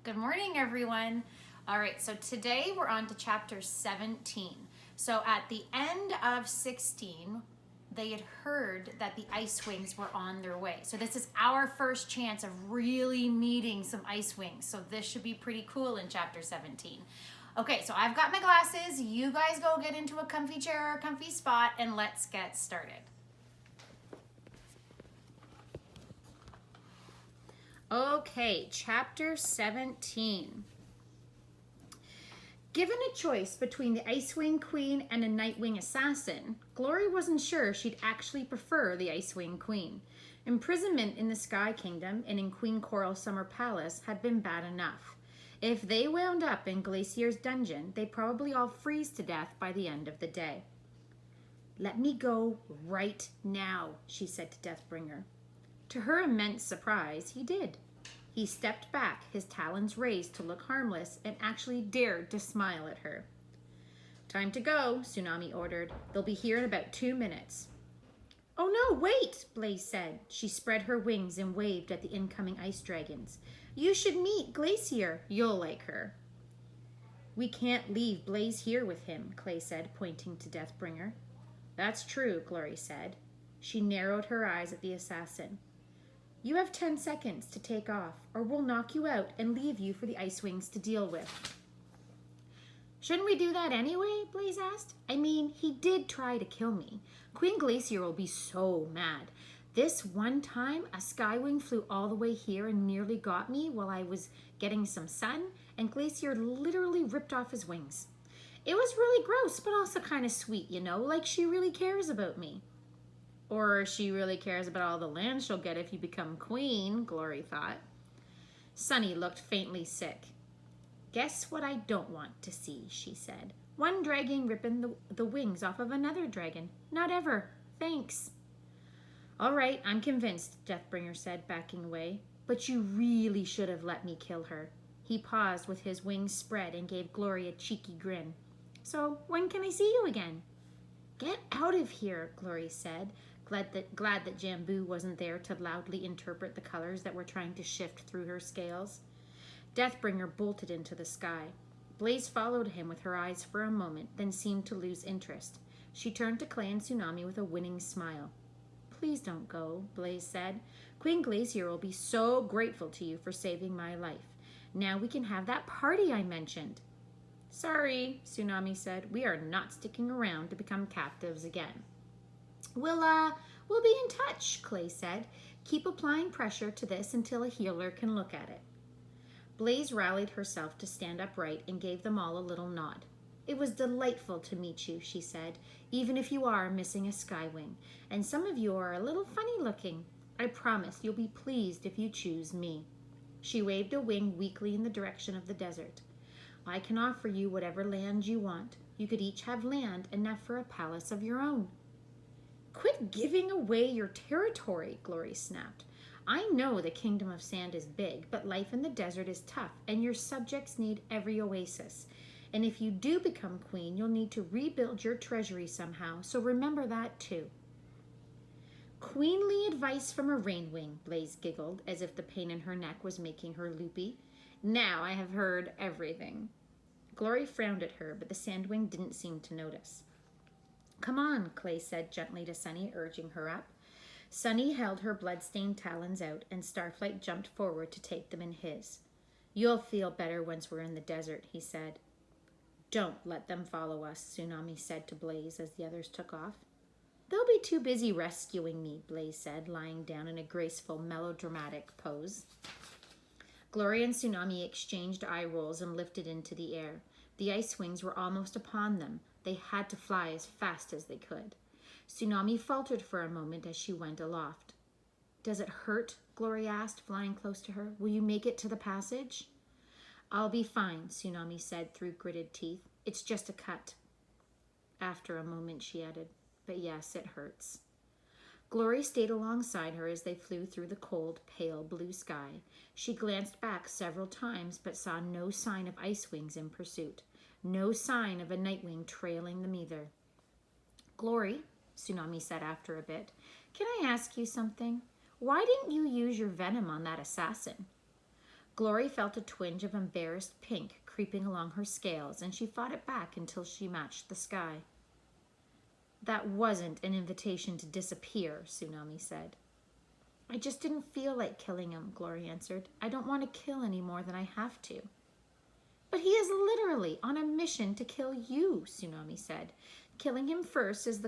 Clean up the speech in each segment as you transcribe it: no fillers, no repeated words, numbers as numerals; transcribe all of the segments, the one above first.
Good morning, everyone. All right, so today we're on to chapter 17. So at the end of 16, they had heard that the Ice Wings were on their way. So this is our first chance of really meeting some Ice Wings. So this should be pretty cool in chapter 17. Okay, so I've got my glasses. You guys go get into a comfy chair or a comfy spot and let's get started. Okay, chapter 17. Given a choice between the Icewing Queen and a Nightwing assassin, Glory wasn't sure she'd actually prefer the Icewing Queen. Imprisonment in the Sky Kingdom and in Queen Coral Summer Palace had been bad enough. If they wound up in Glacier's dungeon, they'd probably all freeze to death by the end of the day. "Let me go right now," she said to Deathbringer. To her immense surprise, he did. He stepped back, his talons raised to look harmless, and actually dared to smile at her. "Time to go," Tsunami ordered. "They'll be here in about 2 minutes." "Oh no, wait," Blaze said. She spread her wings and waved at the incoming ice dragons. "You should meet Glacier. You'll like her." "We can't leave Blaze here with him," Clay said, pointing to Deathbringer. "That's true," Glory said. She narrowed her eyes at the assassin. "You have 10 seconds to take off, or we'll knock you out and leave you for the Ice Wings to deal with." "Shouldn't we do that anyway?" Blaze asked. "I mean, he did try to kill me. Queen Glacier will be so mad. This one time, a Skywing flew all the way here and nearly got me while I was getting some sun, and Glacier literally ripped off his wings. It was really gross, but also kind of sweet, like she really cares about me." "Or she really cares about all the land she'll get if you become queen," Glory thought. Sunny looked faintly sick. "Guess what I don't want to see," she said. "One dragon ripping the wings off of another dragon. Not ever. Thanks." "All right, I'm convinced," Deathbringer said, backing away. "But you really should have let me kill her." He paused with his wings spread and gave Glory a cheeky grin. "So when can I see you again?" "Get out of here," Glory said, glad that Jambu wasn't there to loudly interpret the colors that were trying to shift through her scales. Deathbringer bolted into the sky. Blaze followed him with her eyes for a moment, then seemed to lose interest. She turned to Clay and Tsunami with a winning smile. "Please don't go," Blaze said. "Queen Glacier will be so grateful to you for saving my life. Now we can have that party I mentioned." "Sorry," Tsunami said. "We are not sticking around to become captives again." We'll be in touch," Clay said. "Keep applying pressure to this until a healer can look at it." Blaze rallied herself to stand upright and gave them all a little nod. "It was delightful to meet you," she said, "even if you are missing a Skywing, and some of you are a little funny looking. I promise you'll be pleased if you choose me." She waved a wing weakly in the direction of the desert. "I can offer you whatever land you want. You could each have land enough for a palace of your own." "Quit giving away your territory," Glory snapped. "I know the Kingdom of Sand is big, but life in the desert is tough, and your subjects need every oasis. And if you do become queen, you'll need to rebuild your treasury somehow, so remember that too." "Queenly advice from a Rainwing," Blaze giggled, as if the pain in her neck was making her loopy. "Now I have heard everything." Glory frowned at her, but the Sandwing didn't seem to notice. "Come on," Clay said gently to Sunny, urging her up. Sunny held her blood-stained talons out, and Starflight jumped forward to take them in his. "You'll feel better once we're in the desert," he said. "Don't let them follow us," Tsunami said to Blaze as the others took off. "They'll be too busy rescuing me," Blaze said, lying down in a graceful, melodramatic pose. Glory and Tsunami exchanged eye rolls and lifted into the air. The Ice Wings were almost upon them. They had to fly as fast as they could. Tsunami faltered for a moment as she went aloft. "Does it hurt?" Glory asked, flying close to her. "Will you make it to the passage?" "I'll be fine," Tsunami said through gritted teeth. "It's just a cut." After a moment, she added, "But yes, it hurts." Glory stayed alongside her as they flew through the cold, pale blue sky. She glanced back several times, but saw no sign of Ice Wings in pursuit. No sign of a Nightwing trailing them either. "Glory," Tsunami said after a bit, "can I ask you something? Why didn't you use your venom on that assassin?" Glory felt a twinge of embarrassed pink creeping along her scales, and she fought it back until she matched the sky. That wasn't an invitation to disappear, Tsunami said. I just didn't feel like killing him, Glory answered. I don't want to kill any more than I have to. But he is literally on a mission to kill you, Tsunami said. Killing him first is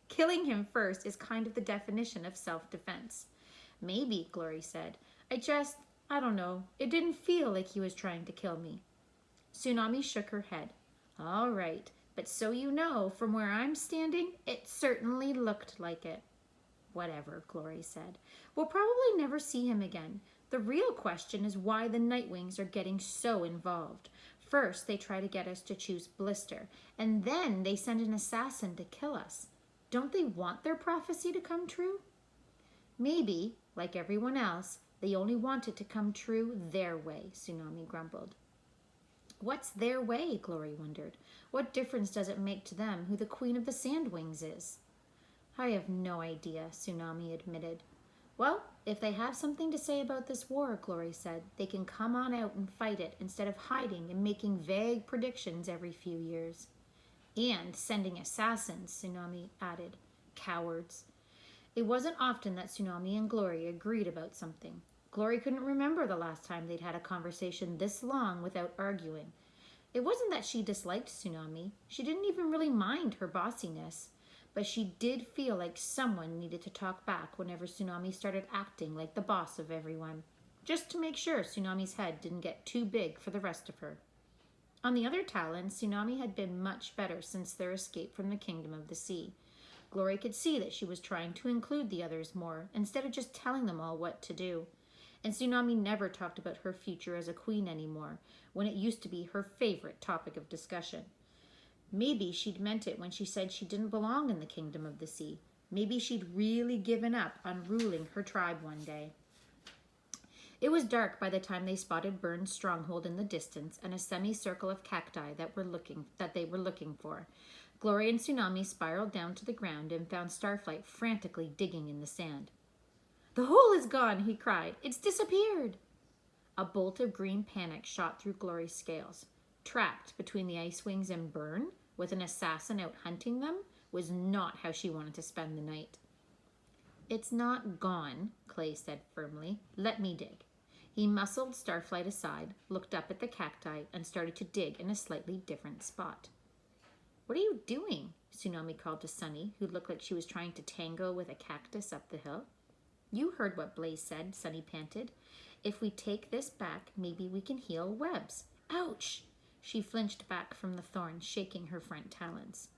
Killing him first is kind of the definition of self-defense. Maybe, Glory said. I don't know. It didn't feel like he was trying to kill me. Tsunami shook her head. All right, but so you know, from where I'm standing, it certainly looked like it. Whatever, Glory said. We'll probably never see him again. The real question is why the Nightwings are getting so involved. First, they try to get us to choose Blister, and then they send an assassin to kill us. Don't they want their prophecy to come true? Maybe, like everyone else, they only want it to come true their way, Tsunami grumbled. What's their way, Glory wondered. What difference does it make to them who the Queen of the Sandwings is? I have no idea, Tsunami admitted. Well, if they have something to say about this war, Glory said, they can come on out and fight it instead of hiding and making vague predictions every few years. And sending assassins, Tsunami added. Cowards. It wasn't often that Tsunami and Glory agreed about something. Glory couldn't remember the last time they'd had a conversation this long without arguing. It wasn't that she disliked Tsunami. She didn't even really mind her bossiness. But she did feel like someone needed to talk back whenever Tsunami started acting like the boss of everyone, just to make sure Tsunami's head didn't get too big for the rest of her. On the other Talons, Tsunami had been much better since their escape from the Kingdom of the Sea. Glory could see that she was trying to include the others more, instead of just telling them all what to do. And Tsunami never talked about her future as a queen anymore, when it used to be her favorite topic of discussion. Maybe she'd meant it when she said she didn't belong in the Kingdom of the Sea. Maybe she'd really given up on ruling her tribe one day. It was dark by the time they spotted Burn's stronghold in the distance and a semicircle of cacti that they were looking for. Glory and Tsunami spiraled down to the ground and found Starflight frantically digging in the sand. The hole is gone, he cried. It's disappeared. A bolt of green panic shot through Glory's scales. Trapped between the Ice Wings and Burn, with an assassin out hunting them, was not how she wanted to spend the night. It's not gone, Clay said firmly. Let me dig. He muscled Starflight aside, looked up at the cacti, and started to dig in a slightly different spot. What are you doing? Tsunami called to Sunny, who looked like she was trying to tango with a cactus up the hill. You heard what Blaze said, Sunny panted. If we take this back, maybe we can heal webs. Ouch! She flinched back from the thorn, shaking her front talons.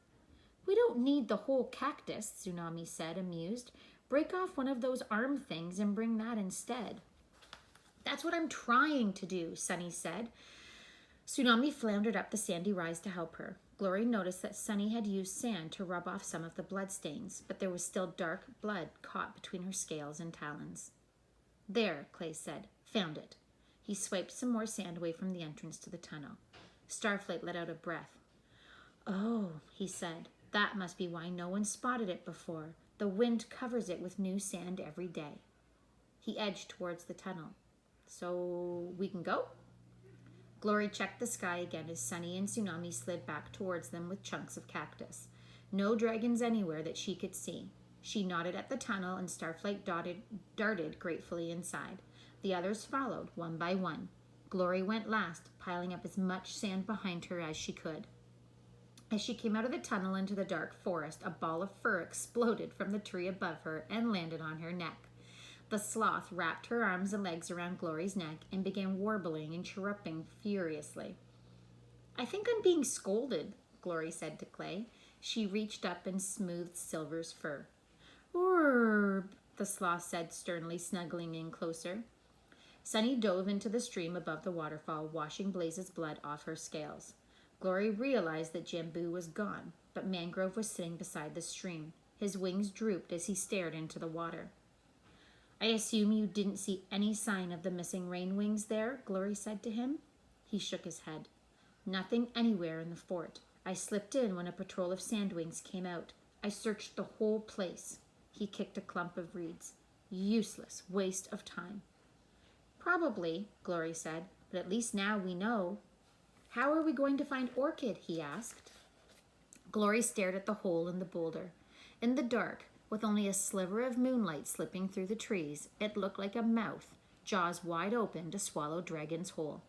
We don't need the whole cactus, Tsunami said, amused. Break off one of those arm things and bring that instead. That's what I'm trying to do, Sunny said. Tsunami floundered up the sandy rise to help her. Glory noticed that Sunny had used sand to rub off some of the bloodstains, but there was still dark blood caught between her scales and talons. There, Clay said. Found it. He swiped some more sand away from the entrance to the tunnel. Starflight let out a breath. Oh, he said. That must be why no one spotted it before. The wind covers it with new sand every day. He edged towards the tunnel. So we can go? Glory checked the sky again as Sunny and Tsunami slid back towards them with chunks of cactus. No dragons anywhere that she could see. She nodded at the tunnel and Starflight darted gratefully inside. The others followed, one by one. Glory went last, piling up as much sand behind her as she could. As she came out of the tunnel into the dark forest, a ball of fur exploded from the tree above her and landed on her neck. The sloth wrapped her arms and legs around Glory's neck and began warbling and chirruping furiously. I think I'm being scolded, Glory said to Clay. She reached up and smoothed Silver's fur. Urgh, the sloth said sternly, snuggling in closer. Sunny dove into the stream above the waterfall, washing Blaze's blood off her scales. Glory realized that Jambu was gone, but Mangrove was sitting beside the stream. His wings drooped as he stared into the water. I assume you didn't see any sign of the missing rain wings there, Glory said to him. He shook his head. Nothing anywhere in the fort. I slipped in when a patrol of sandwings came out. I searched the whole place. He kicked a clump of reeds. Useless waste of time. Probably, Glory said, but at least now we know. How are we going to find Orchid? He asked. Glory stared at the hole in the boulder. In the dark, with only a sliver of moonlight slipping through the trees, it looked like a mouth, jaws wide open to swallow Dragon's hole.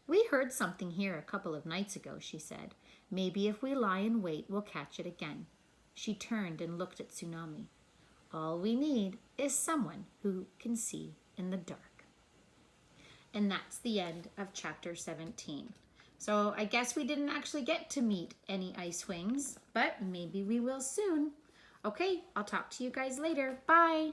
We heard something here a couple of nights ago, she said. Maybe if we lie in wait, we'll catch it again. She turned and looked at Tsunami. All we need is someone who can see in the dark. And that's the end of chapter 17. So I guess we didn't actually get to meet any Ice Wings, but maybe we will soon. Okay, I'll talk to you guys later. Bye.